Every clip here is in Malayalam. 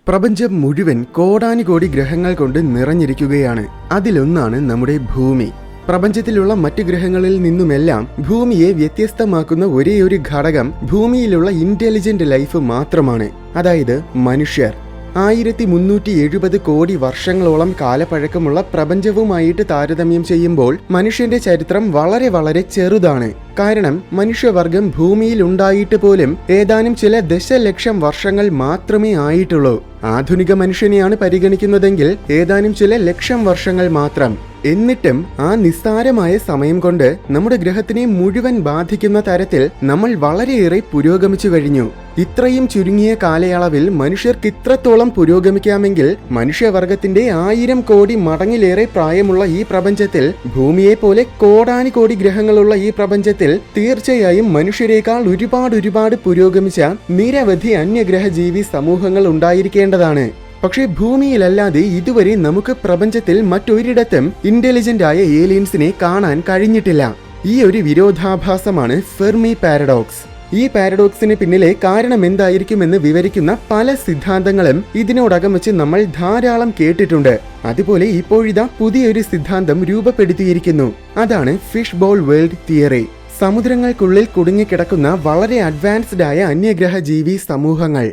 പ്രപഞ്ചം മുഴുവൻ കോടാനുകോടി ഗ്രഹങ്ങൾ കൊണ്ട് നിറഞ്ഞിരിക്കുകയാണ്. അതിലൊന്നാണ് നമ്മുടെ ഭൂമി. പ്രപഞ്ചത്തിലുള്ള മറ്റു ഗ്രഹങ്ങളിൽ നിന്നുമെല്ലാം ഭൂമിയെ വ്യത്യസ്തമാക്കുന്ന ഒരേയൊരു ഘടകം ഭൂമിയിലുള്ള ഇന്റലിജന്റ് ലൈഫ് മാത്രമാണ്, അതായത് മനുഷ്യർ. 1370 കോടി വർഷങ്ങളോളം കാലപ്പഴക്കമുള്ള പ്രപഞ്ചവുമായിട്ട് താരതമ്യം ചെയ്യുമ്പോൾ മനുഷ്യന്റെ ചരിത്രം വളരെ വളരെ ചെറുതാണ്. കാരണം മനുഷ്യവർഗം ഭൂമിയിൽ ഉണ്ടായിട്ട് പോലും ഏതാനും ചില ദശലക്ഷം വർഷങ്ങൾ മാത്രമേ ആയിട്ടുള്ളൂ. ആധുനിക മനുഷ്യനെയാണ് പരിഗണിക്കുന്നതെങ്കിൽ ഏതാനും ചില ലക്ഷം വർഷങ്ങൾ മാത്രം. എന്നിട്ടും ആ നിസ്സാരമായ സമയം കൊണ്ട് നമ്മുടെ ഗ്രഹത്തിനെ മുഴുവൻ ബാധിക്കുന്ന തരത്തിൽ നമ്മൾ വളരെയേറെ പുരോഗമിച്ചു കഴിഞ്ഞു. ഇത്രയും ചുരുങ്ങിയ കാലയളവിൽ മനുഷ്യർക്ക് ഇത്രത്തോളം പുരോഗമിക്കാമെങ്കിൽ മനുഷ്യവർഗത്തിന്റെ 1000 കോടി മടങ്ങിലേറെ പ്രായമുള്ള ഈ പ്രപഞ്ചത്തിൽ, ഭൂമിയെ പോലെ കോടാനുകോടി ഗ്രഹങ്ങളുള്ള ഈ പ്രപഞ്ചത്തിൽ തീർച്ചയായും മനുഷ്യരെക്കാൾ ഒരുപാട് പുരോഗമിച്ച നിരവധി അന്യഗ്രഹ ജീവി സമൂഹങ്ങൾ ഉണ്ടായിരിക്കേണ്ടതാണ്. പക്ഷേ ഭൂമിയിലല്ലാതെ ഇതുവരെ നമുക്ക് പ്രപഞ്ചത്തിൽ മറ്റൊരിടത്തും ഇന്റലിജന്റ് ആയ ഏലിയൻസിനെ കാണാൻ കഴിഞ്ഞിട്ടില്ല. ഈ ഒരു വിരോധാഭാസമാണ് ഫെർമി പാരഡോക്സ്. ഈ പാരഡോക്സിന് പിന്നിലെ കാരണം എന്തായിരിക്കുമെന്ന് വിവരിക്കുന്ന പല സിദ്ധാന്തങ്ങളും ഇതിനോടകം വെച്ച് നമ്മൾ ധാരാളം കേട്ടിട്ടുണ്ട്. അതുപോലെ ഇപ്പോഴിതാ പുതിയൊരു സിദ്ധാന്തം രൂപപ്പെടുത്തിയിരിക്കുന്നു. അതാണ് ഫിഷ് ബോൾ വേൾഡ് തിയറി. സമുദ്രങ്ങൾക്കുള്ളിൽ കുടുങ്ങിക്കിടക്കുന്ന വളരെ അഡ്വാൻസ്ഡ് ആയ അന്യഗ്രഹ ജീവി സമൂഹങ്ങൾ.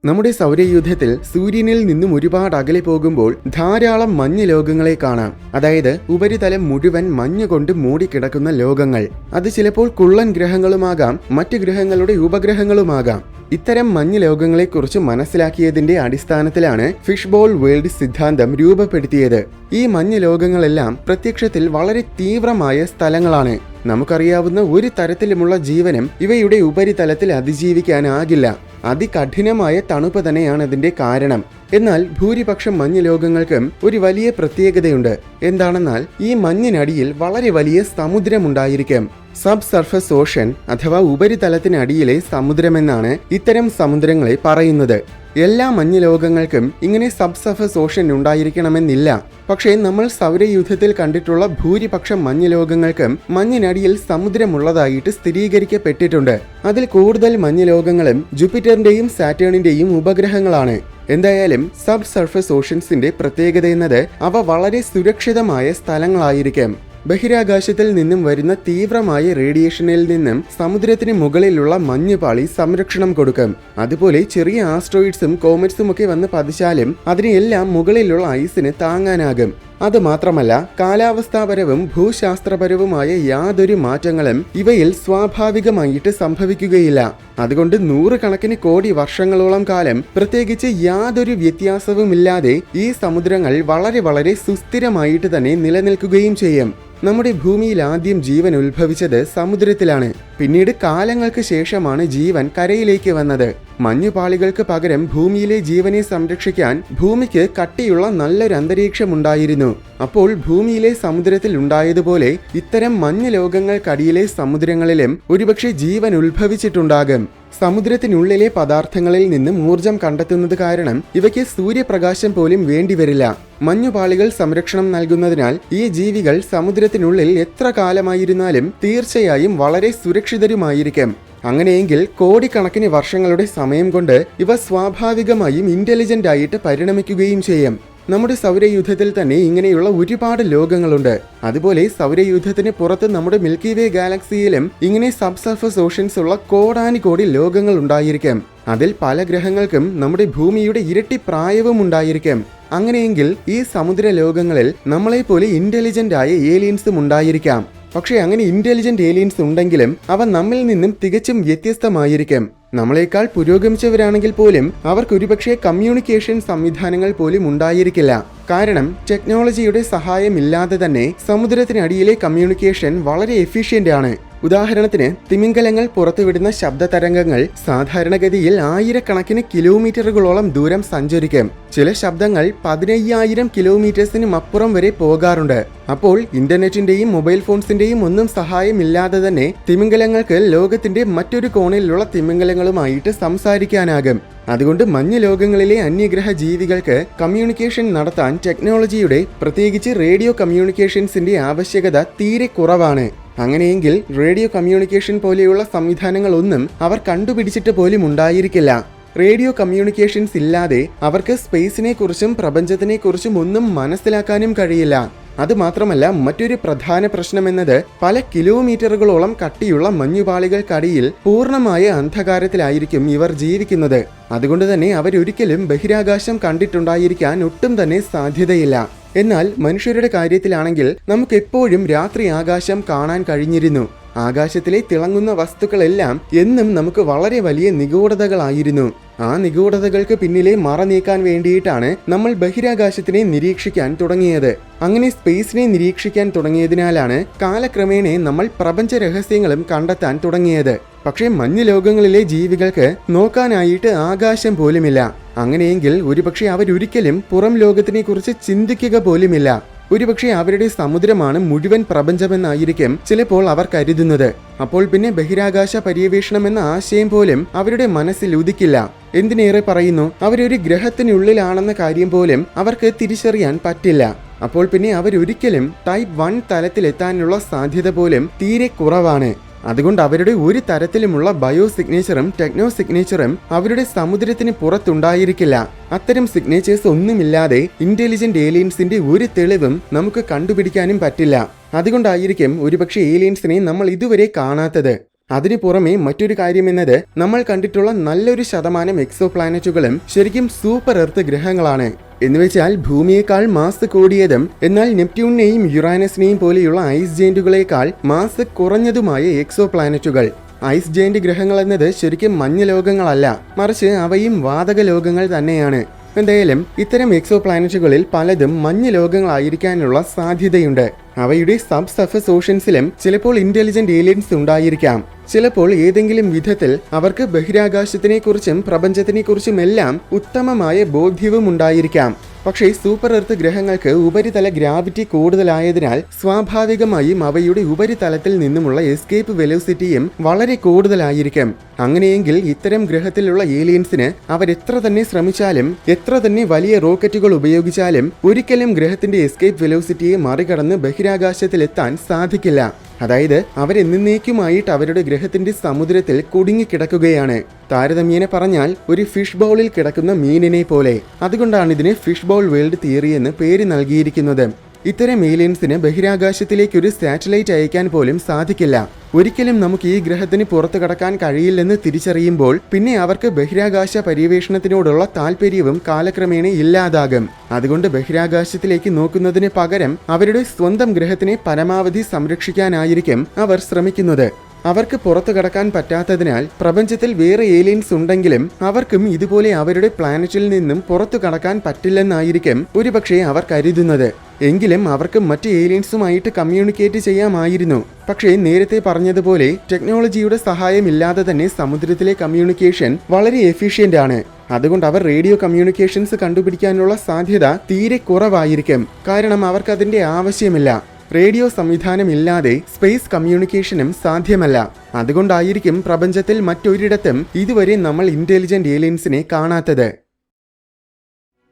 നമ്മുടെ സൗരയൂഥത്തിൽ സൂര്യനിൽ നിന്നും ഒരുപാട് അകലെ പോകുമ്പോൾ ധാരാളം മഞ്ഞ് ലോകങ്ങളെ കാണാം. അതായത് ഉപരിതലം മുഴുവൻ മഞ്ഞ് കൊണ്ട് മൂടിക്കിടക്കുന്ന ലോകങ്ങൾ. അത് ചിലപ്പോൾ കുള്ളൻ ഗ്രഹങ്ങളുമാകാം, മറ്റ് ഗ്രഹങ്ങളുടെ ഉപഗ്രഹങ്ങളുമാകാം. ഇത്തരം മഞ്ഞ് ലോകങ്ങളെക്കുറിച്ച് മനസ്സിലാക്കിയതിന്റെ അടിസ്ഥാനത്തിലാണ് ഫിഷ് ബോൾ വേൾഡ് സിദ്ധാന്തം രൂപപ്പെടുത്തിയത്. ഈ മഞ്ഞ് ലോകങ്ങളെല്ലാം പ്രത്യക്ഷത്തിൽ വളരെ തീവ്രമായ സ്ഥലങ്ങളാണ്. നമുക്കറിയാവുന്ന ഒരു തരത്തിലുമുള്ള ജീവനും ഇവയുടെ ഉപരിതലത്തിൽ അതിജീവിക്കാനാകില്ല. അതികഠിനമായ തണുപ്പ് തന്നെയാണ് അതിന്റെ കാരണം. എന്നാൽ ഭൂരിപക്ഷം മഞ്ഞ് ലോകങ്ങൾക്കും ഒരു വലിയ പ്രത്യേകതയുണ്ട്. എന്താണെന്നാൽ ഈ മഞ്ഞിനടിയിൽ വളരെ വലിയ സമുദ്രമുണ്ടായിരിക്കും. സബ് സർഫസ് ഓഷൻ അഥവാ ഉപരിതലത്തിനടിയിലെ സമുദ്രമെന്നാണ് ഇത്തരം സമുദ്രങ്ങളെ പറയുന്നത്. എല്ലാ മഞ്ഞ് ലോകങ്ങൾക്കും ഇങ്ങനെ സബ് സർഫസ് ഓഷൻ ഉണ്ടായിരിക്കണമെന്നില്ല. പക്ഷേ നമ്മൾ സൗരയൂഥത്തിൽ കണ്ടിട്ടുള്ള ഭൂരിപക്ഷം മഞ്ഞ് ലോകങ്ങൾക്കും മഞ്ഞിനടിയിൽ സമുദ്രമുള്ളതായിട്ട് സ്ഥിരീകരിക്കപ്പെട്ടിട്ടുണ്ട്. അതിൽ കൂടുതൽ മഞ്ഞ് ലോകങ്ങളും ജൂപ്പിറ്ററിന്റെയും സാറ്റേണിന്റെയും ഉപഗ്രഹങ്ങളാണ്. എന്തായാലും സബ് സർഫസ് ഓഷൻസിന്റെ പ്രത്യേകത എന്നത് അവ വളരെ സുരക്ഷിതമായ സ്ഥലങ്ങളായിരിക്കും. ബഹിരാകാശത്തിൽ നിന്നും വരുന്ന തീവ്രമായ റേഡിയേഷനിൽ നിന്നും സമുദ്രത്തിന് മുകളിലുള്ള മഞ്ഞുപാളി സംരക്ഷണം കൊടുക്കും. അതുപോലെ ചെറിയ ആസ്ട്രോയിഡ്സും കോമറ്റ്സും ഒക്കെ വന്ന് പതിച്ചാലും അതിനെല്ലാം മുകളിലുള്ള ഐസിന് താങ്ങാനാകും. അതുമാത്രമല്ല, കാലാവസ്ഥാപരവും ഭൂശാസ്ത്രപരവുമായ യാതൊരു മാറ്റങ്ങളും ഇവയിൽ സ്വാഭാവികമായിട്ട് സംഭവിക്കുകയില്ല. അതുകൊണ്ട് 100 കണക്കിന് കോടി വർഷങ്ങളോളം കാലം പ്രത്യേകിച്ച് യാതൊരു വ്യത്യാസവുമില്ലാതെ ഈ സമുദ്രങ്ങൾ വളരെ വളരെ സുസ്ഥിരമായിട്ട് തന്നെ നിലനിൽക്കുകയും ചെയ്യും. നമ്മുടെ ഭൂമിയിൽ ആദ്യം ജീവൻ ഉത്ഭവിച്ചത് സമുദ്രത്തിലാണ്. പിന്നീട് കാലങ്ങൾക്ക് ശേഷമാണ് ജീവൻ കരയിലേക്ക് വന്നത്. മഞ്ഞുപാളികൾക്ക് പകരം ഭൂമിയിലെ ജീവനെ സംരക്ഷിക്കാൻ ഭൂമിക്ക് കട്ടിയുള്ള നല്ലൊരു അന്തരീക്ഷമുണ്ടായിരുന്നു. അപ്പോൾ ഭൂമിയിലെ സമുദ്രത്തിൽ ഉണ്ടായതുപോലെ ഇത്തരം മഞ്ഞ് ലോകങ്ങൾക്കടിയിലെ സമുദ്രങ്ങളിലും ഒരുപക്ഷെ ജീവൻ ഉത്ഭവിച്ചിട്ടുണ്ടാകും. സമുദ്രത്തിനുള്ളിലെ പദാർത്ഥങ്ങളിൽ നിന്നും ഊർജം കണ്ടെത്തുന്നത് കാരണം ഇവയ്ക്ക് സൂര്യപ്രകാശം പോലും വേണ്ടിവരില്ല. മഞ്ഞുപാളികൾ സംരക്ഷണം നൽകുന്നതിനാൽ ഈ ജീവികൾ സമുദ്രത്തിനുള്ളിൽ എത്ര കാലമായിരുന്നാലും തീർച്ചയായും വളരെ സുരക്ഷിതരുമായിരിക്കും. അങ്ങനെയെങ്കിൽ കോടിക്കണക്കിന് വർഷങ്ങളുടെ സമയം കൊണ്ട് ഇവ സ്വാഭാവികമായും ഇന്റലിജന്റ് ആയിട്ട് പരിണമിക്കുകയും ചെയ്യും. നമ്മുടെ സൗരയൂഥത്തിൽ തന്നെ ഇങ്ങനെയുള്ള ഒരുപാട് ലോകങ്ങളുണ്ട്. അതുപോലെ സൗരയൂഥത്തിന് പുറത്ത് നമ്മുടെ മിൽക്കി വേ ഗാലക്സിയിലും ഇങ്ങനെ സബ് സർഫസ് ഓഷൻസ് ഉള്ള കോടാനുകോടി ലോകങ്ങൾ ഉണ്ടായിരിക്കും. അതിൽ പല ഗ്രഹങ്ങൾക്കും നമ്മുടെ ഭൂമിയുടെ ഇരട്ടി പ്രായവും ഉണ്ടായിരിക്കും. അങ്ങനെയെങ്കിൽ ഈ സമുദ്ര ലോകങ്ങളിൽ നമ്മളെപ്പോലെ ഇന്റലിജന്റ് ആയ ഏലിയൻസും ഉണ്ടായിരിക്കാം. പക്ഷേ അങ്ങനെ ഇന്റലിജന്റ് ഏലിയൻസ് ഉണ്ടെങ്കിലും അവ നമ്മിൽ നിന്നും തികച്ചും വ്യത്യസ്തമായിരിക്കും. നമ്മളെക്കാൾ പുരോഗമിച്ചവരാണെങ്കിൽ പോലും അവർക്ക് ഒരുപക്ഷെ കമ്മ്യൂണിക്കേഷൻ സംവിധാനങ്ങൾ പോലും ഉണ്ടായിരിക്കില്ല. കാരണം ടെക്നോളജിയുടെ സഹായമില്ലാതെ തന്നെ സമുദ്രത്തിനടിയിലെ കമ്മ്യൂണിക്കേഷൻ വളരെ എഫിഷ്യന്റ് ആണ്. ഉദാഹരണത്തിന് തിമിംഗലങ്ങൾ പുറത്തുവിടുന്ന ശബ്ദ തരംഗങ്ങൾ സാധാരണഗതിയിൽ 1000 കണക്കിന് കിലോമീറ്ററുകളോളം ദൂരം സഞ്ചരിക്കും. ചില ശബ്ദങ്ങൾ 15,000 കിലോമീറ്റേഴ്സിനും അപ്പുറം വരെ പോകാറുണ്ട്. അപ്പോൾ ഇന്റർനെറ്റിന്റെയും മൊബൈൽ ഫോൺസിന്റെയും ഒന്നും സഹായമില്ലാതെ തന്നെ തിമിംഗലങ്ങൾക്ക് ലോകത്തിന്റെ മറ്റൊരു കോണിലുള്ള തിമിംഗലങ്ങളുമായിട്ട് സംസാരിക്കാനാകും. അതുകൊണ്ട് മഞ്ഞ് ലോകങ്ങളിലെ അന്യഗ്രഹ ജീവികൾക്ക് കമ്മ്യൂണിക്കേഷൻ നടത്താൻ ടെക്നോളജിയുടെ, പ്രത്യേകിച്ച് റേഡിയോ കമ്മ്യൂണിക്കേഷൻസിന്റെ ആവശ്യകത തീരെ കുറവാണ്. അങ്ങനെയെങ്കിൽ റേഡിയോ കമ്മ്യൂണിക്കേഷൻ പോലെയുള്ള സംവിധാനങ്ങളൊന്നും അവർ കണ്ടുപിടിച്ചിട്ട് പോലും ഉണ്ടായിരിക്കില്ല. റേഡിയോ കമ്മ്യൂണിക്കേഷൻസ് ഇല്ലാതെ അവർക്ക് സ്പേസിനെ കുറിച്ചും പ്രപഞ്ചത്തിനെ കുറിച്ചും ഒന്നും മനസ്സിലാക്കാനും കഴിയില്ല. അതുമാത്രമല്ല, മറ്റൊരു പ്രധാന പ്രശ്നമെന്നത് പല കിലോമീറ്ററുകളോളം കട്ടിയുള്ള മഞ്ഞുപാളികൾക്കടിയിൽ പൂർണ്ണമായ അന്ധകാരത്തിലായിരിക്കും ഇവർ ജീവിക്കുന്നത്. അതുകൊണ്ട് തന്നെ അവരൊരിക്കലും ബഹിരാകാശം കണ്ടിട്ടുണ്ടായിരിക്കാൻ ഒട്ടും തന്നെ സാധ്യതയില്ല. എന്നാൽ മനുഷ്യരുടെ കാര്യത്തിലാണെങ്കിൽ നമുക്കെപ്പോഴും രാത്രി ആകാശം കാണാൻ കഴിഞ്ഞിരുന്നു. ആകാശത്തിലെ തിളങ്ങുന്ന വസ്തുക്കളെല്ലാം എന്നും നമുക്ക് വളരെ വലിയ നിഗൂഢതകളായിരുന്നു. ആ നിഗൂഢതകൾക്ക് പിന്നിലെ മറ നീക്കാൻ വേണ്ടിയിട്ടാണ് നമ്മൾ ബഹിരാകാശത്തിനെ നിരീക്ഷിക്കാൻ തുടങ്ങിയത്. അങ്ങനെ സ്പേസിനെ നിരീക്ഷിക്കാൻ തുടങ്ങിയതിനാലാണ് കാലക്രമേണ നമ്മൾ പ്രപഞ്ച രഹസ്യങ്ങളും കണ്ടെത്താൻ തുടങ്ങിയത്. പക്ഷേ മഞ്ഞ് ലോകങ്ങളിലെ ജീവികൾക്ക് നോക്കാനായിട്ട് ആകാശം പോലുമില്ല. അങ്ങനെയെങ്കിൽ ഒരുപക്ഷെ അവരൊരിക്കലും പുറം ലോകത്തിനെ കുറിച്ച് ചിന്തിക്കുക പോലുമില്ല. ഒരുപക്ഷെ അവരുടെ സമുദ്രമാണ് മുഴുവൻ പ്രപഞ്ചമെന്നായിരിക്കും ചിലപ്പോൾ അവർ കരുതുന്നത്. അപ്പോൾ പിന്നെ ബഹിരാകാശ പര്യവേഷണം എന്ന ആശയം പോലും അവരുടെ മനസ്സിൽ ഉദിക്കില്ല. എന്തിനേറെ പറയുന്നു, അവരൊരു ഗ്രഹത്തിനുള്ളിലാണെന്ന കാര്യം പോലും അവർക്ക് തിരിച്ചറിയാൻ പറ്റില്ല. അപ്പോൾ പിന്നെ അവരൊരിക്കലും ടൈപ്പ് 1 തലത്തിലെത്താനുള്ള സാധ്യത പോലും തീരെ കുറവാണ്. അതുകൊണ്ട് അവരുടെ ഒരു തരത്തിലുമുള്ള ബയോ സിഗ്നേച്ചറും ടെക്നോ സിഗ്നേച്ചറും അവരുടെ സമുദ്രത്തിന് പുറത്തുണ്ടായിരിക്കില്ല. അത്തരം സിഗ്നേച്ചേഴ്സ് ഒന്നുമില്ലാതെ ഇന്റലിജന്റ് ഏലിയൻസിന്റെ ഒരു തെളിവും നമുക്ക് കണ്ടുപിടിക്കാനും പറ്റില്ല. അതുകൊണ്ടായിരിക്കും ഒരുപക്ഷെ ഏലിയൻസിനെ നമ്മൾ ഇതുവരെ കാണാത്തത്. അതിനു പുറമെ മറ്റൊരു കാര്യമെന്നത്, നമ്മൾ കണ്ടിട്ടുള്ള നല്ലൊരു ശതമാനം എക്സോ പ്ലാനറ്റുകളും ശരിക്കും സൂപ്പർ എർത്ത് ഗ്രഹങ്ങളാണ്. എന്നുവെച്ചാൽ ഭൂമിയേക്കാൾ മാസ് കൂടിയതും എന്നാൽ നെപ്റ്റ്യൂണിനെയും യുറാനസിനെയും പോലെയുള്ള ഐസ് ജെയിന്റുകളേക്കാൾ മാസ് കുറഞ്ഞതുമായ എക്സോ പ്ലാനറ്റുകൾ. ഐസ് ജെയിന്റ് ഗ്രഹങ്ങൾ എന്നത് ശരിക്കും മഞ്ഞ് ലോകങ്ങളല്ല, മറിച്ച് അവയും വാതക ലോകങ്ങൾ തന്നെയാണ്. എന്തായാലും ഇത്തരം എക്സോ പ്ലാനറ്റുകളിൽ പലതും മഞ്ഞ് ലോകങ്ങളായിരിക്കാനുള്ള സാധ്യതയുണ്ട്. അവയുടെ സബ് സർഫസ് ഓഷൻസിലും ചിലപ്പോൾ ഇന്റലിജന്റ് ഏലിയൻസ് ഉണ്ടായിരിക്കാം. ചിലപ്പോൾ ഏതെങ്കിലും വിധത്തിൽ അവർക്ക് ബഹിരാകാശത്തിനെ കുറിച്ചും പ്രപഞ്ചത്തിനെ കുറിച്ചും എല്ലാം ഉത്തമമായ ബോധ്യവും ഉണ്ടായിരിക്കാം. പക്ഷേ സൂപ്പർ എർത്ത് ഗ്രഹങ്ങൾക്ക് ഉപരിതല ഗ്രാവിറ്റി കൂടുതലായതിനാൽ സ്വാഭാവികമായും അവയുടെ ഉപരിതലത്തിൽ നിന്നുമുള്ള എസ്കേപ്പ് വെലോസിറ്റിയും വളരെ കൂടുതലായിരിക്കും. അങ്ങനെയെങ്കിൽ ഇത്തരം ഗ്രഹത്തിലുള്ള ഏലിയൻസിന് അവരെത്ര തന്നെ ശ്രമിച്ചാലും, എത്ര തന്നെ വലിയ റോക്കറ്റുകൾ ഉപയോഗിച്ചാലും ഒരിക്കലും ഗ്രഹത്തിന്റെ എസ്കേപ്പ് വെലോസിറ്റിയെ മറികടന്ന് ബഹിരാകാശത്തിലെത്താൻ സാധിക്കില്ല. അതായത് അവരെന്നേക്കുമായിട്ട് അവരുടെ ഗ്രഹത്തിന്റെ സമുദ്രത്തിൽ കുടുങ്ങിക്കിടക്കുകയാണ്. താരതമ്യേന പറഞ്ഞാൽ ഒരു ഫിഷ് ബൗളിൽ കിടക്കുന്ന മീനിനെ പോലെ. അതുകൊണ്ടാണ് ഇതിന് ഫിഷ് ബൗൾ വേൾഡ് തിയറി എന്ന് പേര് നൽകിയിരിക്കുന്നത്. ഇത്തരം ഏലിയൻസിന് ബഹിരാകാശത്തിലേക്ക് ഒരു സാറ്റലൈറ്റ് അയക്കാൻ പോലും സാധിക്കില്ല. ഒരിക്കലും നമുക്ക് ഈ ഗ്രഹത്തിന് പുറത്തു കടക്കാൻ കഴിയില്ലെന്ന് തിരിച്ചറിയുമ്പോൾ പിന്നെ അവർക്ക് ബഹിരാകാശ പര്യവേഷണത്തിനോടുള്ള താല്പര്യവും കാലക്രമേണ ഇല്ലാതാകും. അതുകൊണ്ട് ബഹിരാകാശത്തിലേക്ക് നോക്കുന്നതിന് പകരം അവരുടെ സ്വന്തം ഗ്രഹത്തിനെ പരമാവധി സംരക്ഷിക്കാനായിരിക്കും അവർ ശ്രമിക്കുന്നത്. അവർക്ക് പുറത്തു കടക്കാൻ പറ്റാത്തതിനാൽ പ്രപഞ്ചത്തിൽ വേറെ ഏലിയൻസ് ഉണ്ടെങ്കിലും അവർക്കും ഇതുപോലെ അവരുടെ പ്ലാനറ്റിൽ നിന്നും പുറത്തു കടക്കാൻ പറ്റില്ലെന്നായിരിക്കും ഒരുപക്ഷെ അവർ കരുതുന്നത്. എങ്കിലും അവർക്ക് മറ്റ് ഏലിയൻസുമായിട്ട് കമ്മ്യൂണിക്കേറ്റ് ചെയ്യാമായിരുന്നു. പക്ഷേ നേരത്തെ പറഞ്ഞതുപോലെ ടെക്നോളജിയുടെ സഹായമില്ലാതെ തന്നെ സമുദ്രത്തിലെ കമ്മ്യൂണിക്കേഷൻ വളരെ എഫിഷ്യന്റ് ആണ്. അതുകൊണ്ട് അവർ റേഡിയോ കമ്മ്യൂണിക്കേഷൻസ് കണ്ടുപിടിക്കാനുള്ള സാധ്യത തീരെ കുറവായിരിക്കും. കാരണം അവർക്കതിന്റെ ആവശ്യമില്ല. റേഡിയോ സംവിധാനമില്ലാതെ സ്പേസ് കമ്മ്യൂണിക്കേഷനും സാധ്യമല്ല. അതുകൊണ്ടായിരിക്കും പ്രപഞ്ചത്തിൽ മറ്റൊരിടത്തും ഇതുവരെ നമ്മൾ ഇന്റലിജന്റ് ഏലിയൻസിനെ കാണാത്തത്.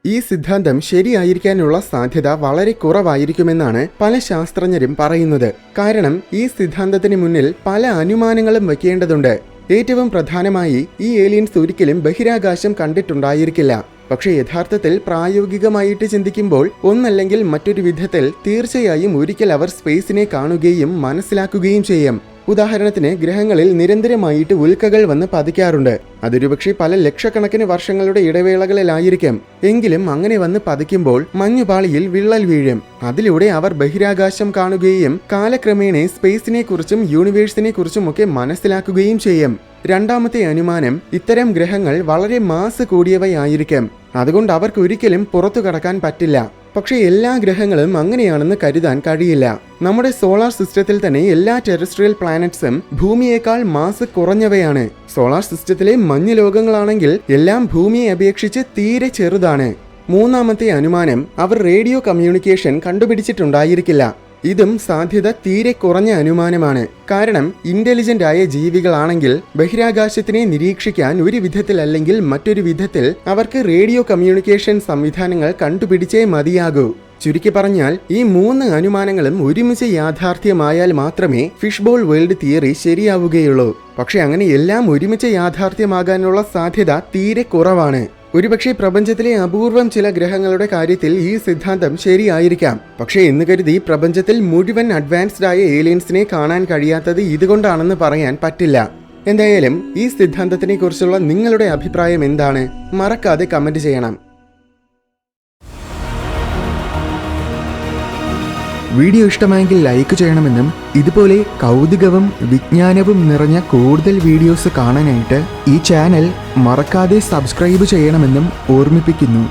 ഈ സിദ്ധാന്തം ശരിയായിരിക്കാനുള്ള സാധ്യത വളരെ കുറവായിരിക്കുമെന്നാണ് പല ശാസ്ത്രജ്ഞരും പറയുന്നത്. കാരണം ഈ സിദ്ധാന്തത്തിന് മുന്നിൽ പല അനുമാനങ്ങളും വയ്ക്കേണ്ടതുണ്ട്. ഏറ്റവും പ്രധാനമായി ഈ ഏലിയൻസ് ഒരിക്കലും ബഹിരാകാശം കണ്ടിട്ടുണ്ടായിരിക്കില്ല. പക്ഷേ യഥാർത്ഥത്തിൽ പ്രായോഗികമായിട്ട് ചിന്തിക്കുമ്പോൾ ഒന്നല്ലെങ്കിൽ മറ്റൊരു വിധത്തിൽ തീർച്ചയായും ഒരിക്കൽ അവർ സ്പേസിനെ കാണുകയും മനസ്സിലാക്കുകയും ചെയ്യും. ഉദാഹരണത്തിന് ഗ്രഹങ്ങളിൽ നിരന്തരമായിട്ട് ഉൽക്കകൾ വന്ന് പതിക്കാറുണ്ട്. അതൊരുപക്ഷെ പല ലക്ഷക്കണക്കിന് വർഷങ്ങളുടെ ഇടവേളകളിലായിരിക്കും. എങ്കിലും അങ്ങനെ വന്ന് പതിക്കുമ്പോൾ മഞ്ഞുപാളിയിൽ വിള്ളൽ വീഴും. അതിലൂടെ അവർ ബഹിരാകാശം കാണുകയും കാലക്രമേണ സ്പേസിനെ കുറിച്ചും യൂണിവേഴ്സിനെ കുറിച്ചും ഒക്കെ മനസ്സിലാക്കുകയും ചെയ്യും. രണ്ടാമത്തെ അനുമാനം, ഇത്തരം ഗ്രഹങ്ങൾ വളരെ മാസ് കൂടിയവയായിരിക്കും. അതുകൊണ്ട് അവർക്ക് ഒരിക്കലും പുറത്തു കടക്കാൻ പറ്റില്ല. പക്ഷേ എല്ലാ ഗ്രഹങ്ങളും അങ്ങനെയാണെന്ന് കരുതാൻ കഴിയില്ല. നമ്മുടെ സോളാർ സിസ്റ്റത്തിൽ തന്നെ എല്ലാ ടെറസ്ട്രിയൽ പ്ലാനറ്റ്സും ഭൂമിയേക്കാൾ മാസ് കുറഞ്ഞവയാണ്. സോളാർ സിസ്റ്റത്തിലെ മഞ്ഞ് ലോകങ്ങളാണെങ്കിൽ എല്ലാം ഭൂമിയെ അപേക്ഷിച്ച് തീരെ ചെറുതാണ്. മൂന്നാമത്തെ അനുമാനം, അവർ റേഡിയോ കമ്മ്യൂണിക്കേഷൻ കണ്ടുപിടിച്ചിട്ടുണ്ടായിരിക്കില്ല. ഇതും സാധ്യത തീരെ കുറഞ്ഞ അനുമാനമാണ്. കാരണം ഇന്റലിജന്റ് ആയ ജീവികളാണെങ്കിൽ ബഹിരാകാശത്തിനെ നിരീക്ഷിക്കാൻ ഒരു വിധത്തിലല്ലെങ്കിൽ മറ്റൊരു വിധത്തിൽ അവർക്ക് റേഡിയോ കമ്മ്യൂണിക്കേഷൻ സംവിധാനങ്ങൾ കണ്ടുപിടിച്ചേ മതിയാകൂ. ചുരുക്കി പറഞ്ഞാൽ ഈ 3 അനുമാനങ്ങളും ഒരുമിച്ച് യാഥാർത്ഥ്യമായാൽ മാത്രമേ ഫിഷ്ബോൾ വേൾഡ് തിയറി ശരിയാവുകയുള്ളൂ. പക്ഷെ അങ്ങനെ എല്ലാം ഒരുമിച്ച് യാഥാർത്ഥ്യമാകാനുള്ള സാധ്യത തീരെ കുറവാണ്. ഒരുപക്ഷെ പ്രപഞ്ചത്തിലെ അപൂർവം ചില ഗ്രഹങ്ങളുടെ കാര്യത്തിൽ ഈ സിദ്ധാന്തം ശരിയായിരിക്കാം. പക്ഷേ എന്ന് കരുതി പ്രപഞ്ചത്തിൽ മുഴുവൻ അഡ്വാൻസ്ഡ് ആയ ഏലിയൻസിനെ കാണാൻ കഴിയാത്തത് ഇതുകൊണ്ടാണെന്ന് പറയാൻ പറ്റില്ല. എന്തായാലും ഈ സിദ്ധാന്തത്തിനെ കുറിച്ചുള്ള നിങ്ങളുടെ അഭിപ്രായം എന്താണ്? മറക്കാതെ കമന്റ് ചെയ്യണം. വീഡിയോ ഇഷ്ടമായെങ്കിൽ ലൈക്ക് ചെയ്യണമെന്നും ഇതുപോലെ കൗതുകവും വിജ്ഞാനവും നിറഞ്ഞ കൂടുതൽ വീഡിയോസ് കാണാനായിട്ട് ഈ ചാനൽ മറക്കാതെ സബ്സ്ക്രൈബ് ചെയ്യണമെന്നും ഓർമ്മിപ്പിക്കുന്നു.